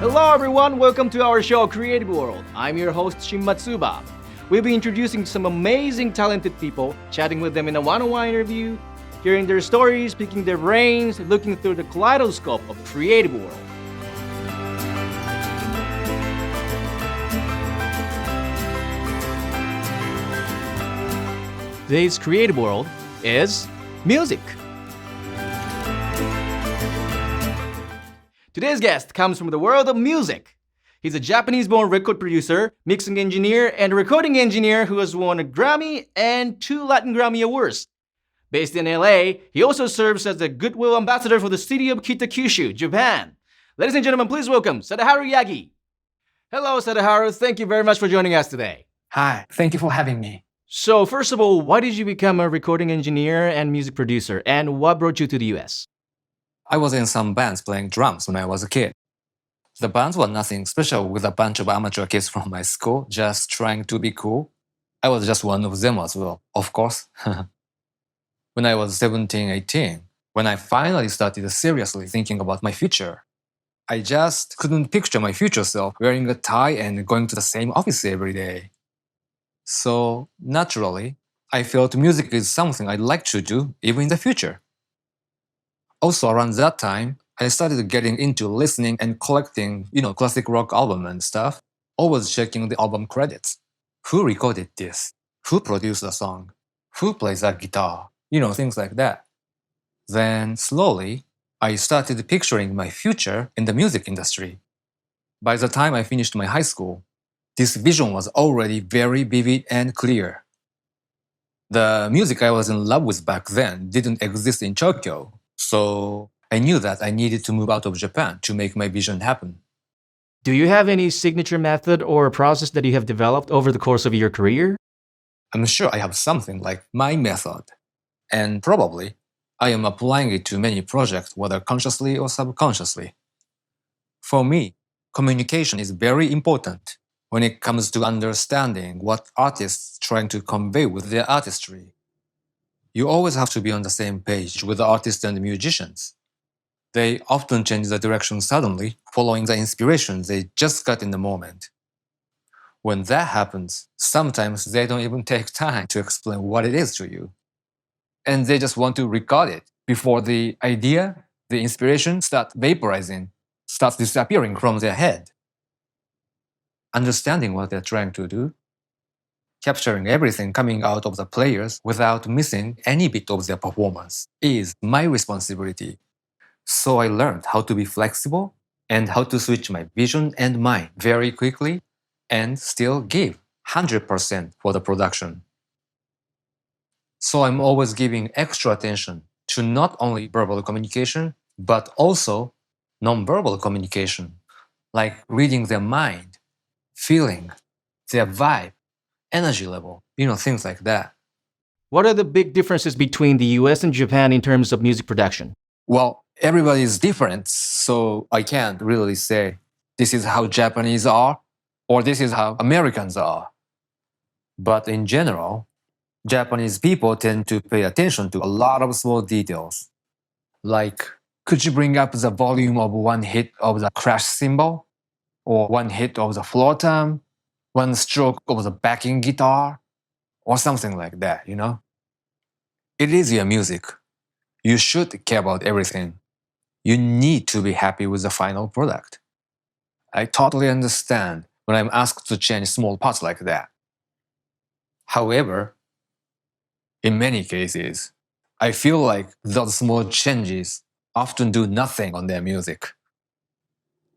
Hello everyone, welcome to our show Creative World. I'm your host Shin Matsuba. We'll be introducing some amazing talented people, chatting with them in a one-on-one interview, hearing their stories, picking their brains, looking through the kaleidoscope of Creative World. Today's Creative World is music. Today's guest comes from the world of music. He's a Japanese-born record producer, mixing engineer, and recording engineer who has won a Grammy and 2 Latin Grammy Awards. Based in LA, he also serves as the Goodwill Ambassador for the city of Kitakyushu, Japan. Ladies and gentlemen, please welcome Sadaharu Yagi. Hello, Sadaharu. Thank you very much for joining us today. Hi, thank you for having me. So, first of all, why did you become a recording engineer and music producer, and what brought you to the US? I was in some bands playing drums when I was a kid. The bands were nothing special with a bunch of amateur kids from my school just trying to be cool. I was just one of them as well, of course. When I was 17, 18, when I finally started seriously thinking about my future, I just couldn't picture my future self wearing a tie and going to the same office every day. So, naturally, I felt music is something I'd like to do even in the future. Also, around that time, I started getting into listening and collecting, classic rock album and stuff, always checking the album credits. Who recorded this? Who produced the song? Who plays that guitar? Things like that. Then, slowly, I started picturing my future in the music industry. By the time I finished my high school, this vision was already very vivid and clear. The music I was in love with back then didn't exist in Tokyo, so I knew that I needed to move out of Japan to make my vision happen. Do you have any signature method or process that you have developed over the course of your career? I'm sure I have something like my method, and probably I am applying it to many projects, whether consciously or subconsciously. For me, communication is very important when it comes to understanding what artists trying to convey with their artistry. You always have to be on the same page with the artists and the musicians. They often change the direction suddenly, following the inspiration they just got in the moment. When that happens, sometimes they don't even take time to explain what it is to you. And they just want to record it before the idea, the inspiration starts vaporizing, starts disappearing from their head. Understanding what they're trying to do, capturing everything coming out of the players without missing any bit of their performance is my responsibility. So I learned how to be flexible and how to switch my vision and mind very quickly and still give 100% for the production. So I'm always giving extra attention to not only verbal communication, but also non-verbal communication, like reading their mind, feeling, their vibe, energy level, things like that. What are the big differences between the US and Japan in terms of music production? Well, everybody is different, so I can't really say this is how Japanese are or this is how Americans are. But in general, Japanese people tend to pay attention to a lot of small details. Like, could you bring up the volume of one hit of the crash cymbal? Or one hit of the floor tom? One stroke of the backing guitar? Or something like that, It is your music. You should care about everything. You need to be happy with the final product. I totally understand when I'm asked to change small parts like that. However, in many cases, I feel like those small changes often do nothing on their music.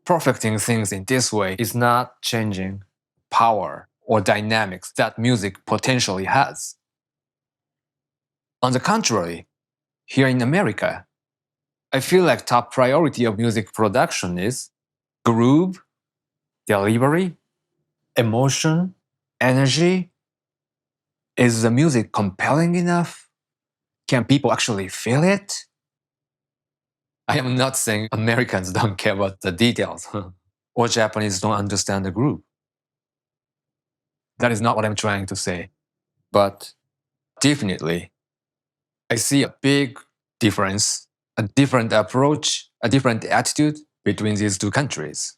Perfecting things in this way is not changing power or dynamics that music potentially has. On the contrary, here in America, I feel like top priority of music production is groove, delivery, emotion, energy. Is the music compelling enough? Can people actually feel it? I am not saying Americans don't care about the details or Japanese don't understand the groove. That is not what I'm trying to say. But definitely, I see a big difference, a different approach, a different attitude between these two countries.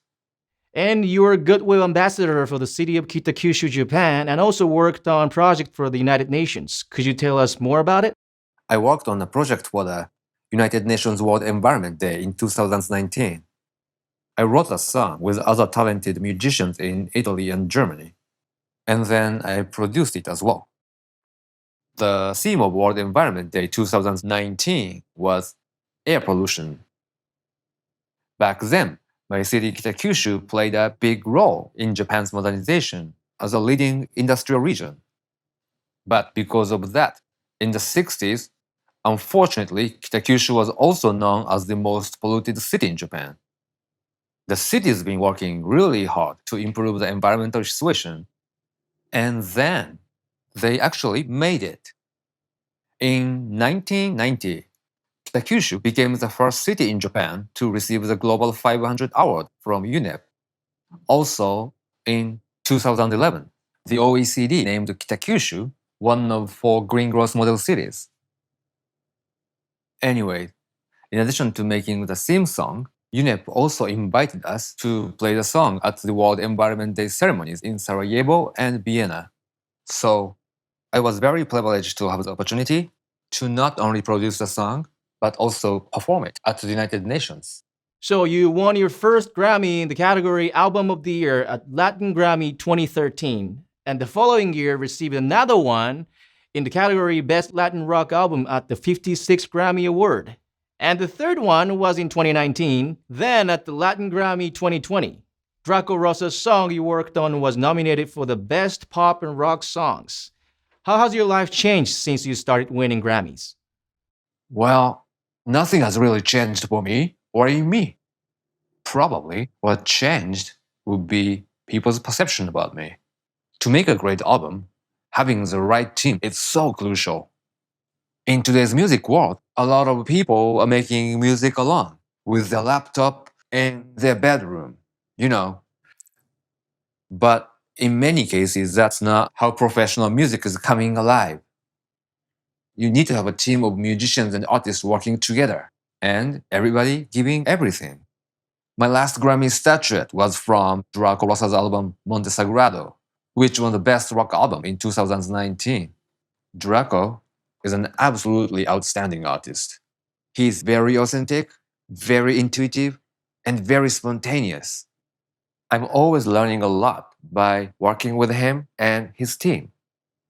And you were Goodwill Ambassador for the city of Kitakyushu, Japan, and also worked on project for the United Nations. Could you tell us more about it? I worked on a project for the United Nations World Environment Day in 2019. I wrote a song with other talented musicians in Italy and Germany, and then I produced it as well. The theme of World Environment Day 2019 was air pollution. Back then, my city Kitakyushu played a big role in Japan's modernization as a leading industrial region. But because of that, in the 60s, unfortunately, Kitakyushu was also known as the most polluted city in Japan. The city's been working really hard to improve the environmental situation, and then they actually made it. In 1990, Kitakyushu became the first city in Japan to receive the Global 500 Award from UNEP. Also, in 2011, the OECD named Kitakyushu one of 4 green growth model cities. Anyway, in addition to making the theme song, UNEP also invited us to play the song at the World Environment Day ceremonies in Sarajevo and Vienna. So I was very privileged to have the opportunity to not only produce the song, but also perform it at the United Nations. So you won your first Grammy in the category Album of the Year at Latin Grammy 2013, and the following year received another one in the category Best Latin Rock Album at the 56th Grammy Award. And the third one was in 2019, then at the Latin Grammy 2020. Draco Rosa's song you worked on was nominated for the Best Pop and Rock Songs. How has your life changed since you started winning Grammys? Well, nothing has really changed for me or in me. Probably what changed would be people's perception about me. To make a great album, having the right team is so crucial. In today's music world, a lot of people are making music alone with their laptop in their bedroom, you know. But in many cases, that's not how professional music is coming alive. You need to have a team of musicians and artists working together, and everybody giving everything. My last Grammy statuette was from Draco Rosa's album Monte Sagrado, which won the Best Rock Album in 2019. Draco is an absolutely outstanding artist. He's very authentic, very intuitive, and very spontaneous. I'm always learning a lot by working with him and his team.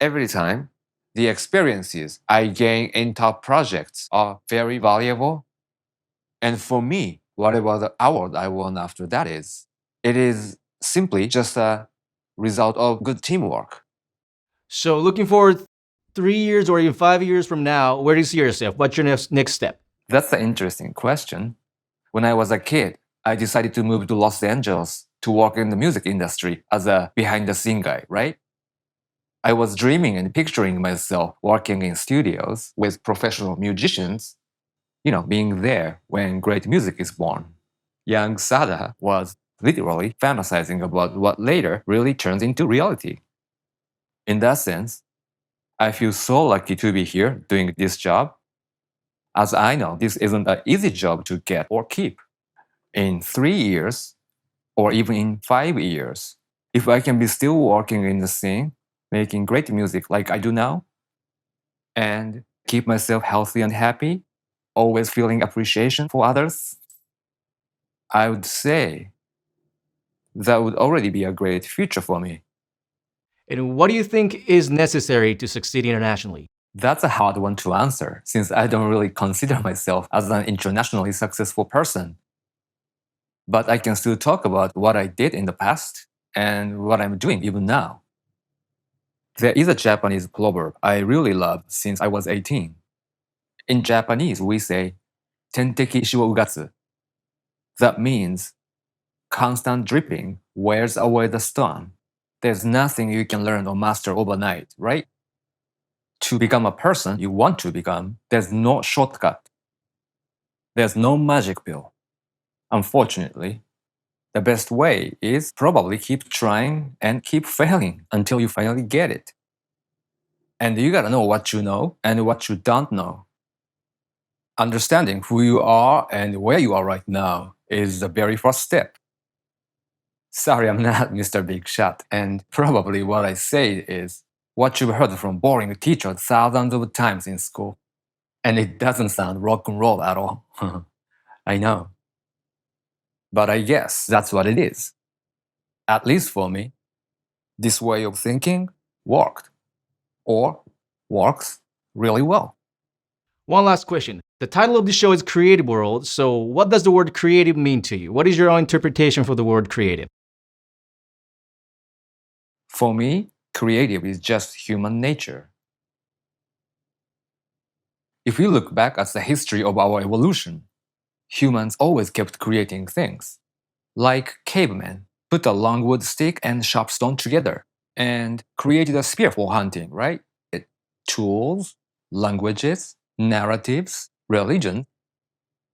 Every time, the experiences I gain in top projects are very valuable. And for me, whatever the award I won after that is, it is simply just a result of good teamwork. So looking forward 3 years or even 5 years from now, where do you see yourself? What's your next step? That's an interesting question. When I was a kid, I decided to move to Los Angeles to work in the music industry as a behind the scene guy, right? I was dreaming and picturing myself working in studios with professional musicians, being there when great music is born. Young Sada was literally fantasizing about what later really turns into reality. In that sense, I feel so lucky to be here doing this job, as I know this isn't an easy job to get or keep. In 3 years, or even in 5 years, if I can be still working in the scene, making great music like I do now, and keep myself healthy and happy, always feeling appreciation for others, I would say that would already be a great future for me. And what do you think is necessary to succeed internationally? That's a hard one to answer, since I don't really consider myself as an internationally successful person. But I can still talk about what I did in the past and what I'm doing even now. There is a Japanese proverb I really love since I was 18. In Japanese, we say, tenteki ishi wo ugatsu. That means constant dripping wears away the stone. There's nothing you can learn or master overnight, right? To become a person you want to become, there's no shortcut. There's no magic pill. Unfortunately, the best way is probably keep trying and keep failing until you finally get it. And you gotta know what you know and what you don't know. Understanding who you are and where you are right now is the very first step. Sorry, I'm not Mr. Big Shot, and probably what I say is what you've heard from boring teachers thousands of times in school. And it doesn't sound rock and roll at all. I know. But I guess that's what it is. At least for me. This way of thinking worked. Or works really well. One last question. The title of the show is Creative World, so what does the word creative mean to you? What is your own interpretation for the word creative? For me, creative is just human nature. If we look back at the history of our evolution, humans always kept creating things. Like cavemen put a long wood stick and sharp stone together and created a spear for hunting, right? Tools, languages, narratives, religion,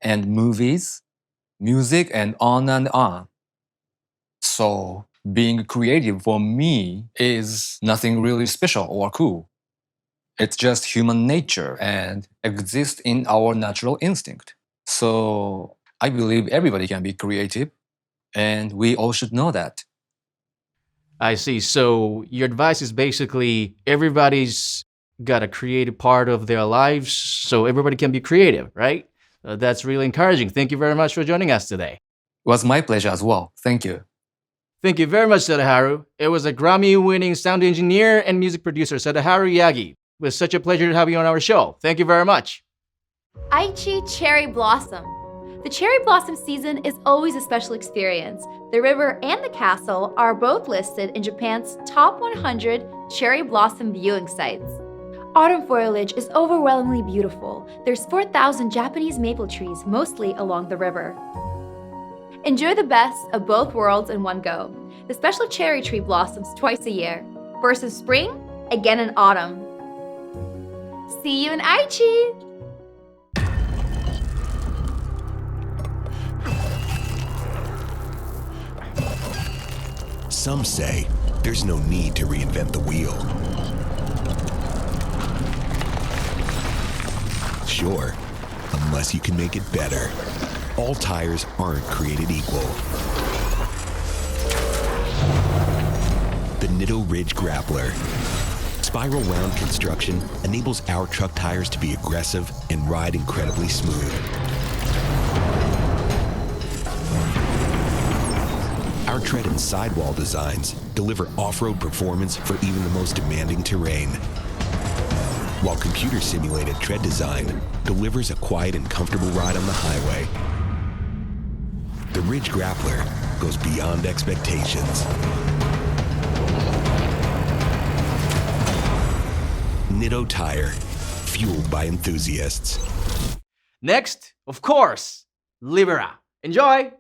and movies, music, and on and on. So, being creative for me is nothing really special or cool. It's just human nature and exists in our natural instinct. So, I believe everybody can be creative, and we all should know that. I see. So your advice is basically everybody's got a creative part of their lives, so everybody can be creative, right? That's really encouraging. Thank you very much for joining us today. It was my pleasure as well. Thank you. Thank you very much, Sadaharu. It was a Grammy-winning sound engineer and music producer, Sadaharu Yagi. It was such a pleasure to have you on our show. Thank you very much. Aichi Cherry Blossom. The cherry blossom season is always a special experience. The river and the castle are both listed in Japan's top 100 cherry blossom viewing sites. Autumn foliage is overwhelmingly beautiful. There's 4,000 Japanese maple trees, mostly along the river. Enjoy the best of both worlds in one go. The special cherry tree blossoms twice a year. First in spring, again in autumn. See you in Aichi! Some say there's no need to reinvent the wheel. Sure, unless you can make it better. All tires aren't created equal. The Nitto Ridge Grappler. Spiral round construction enables our truck tires to be aggressive and ride incredibly smooth. Our tread and sidewall designs deliver off-road performance for even the most demanding terrain, while computer-simulated tread design delivers a quiet and comfortable ride on the highway. The Ridge Grappler goes beyond expectations. Nitto Tire, fueled by enthusiasts. Next, of course, Libera. Enjoy!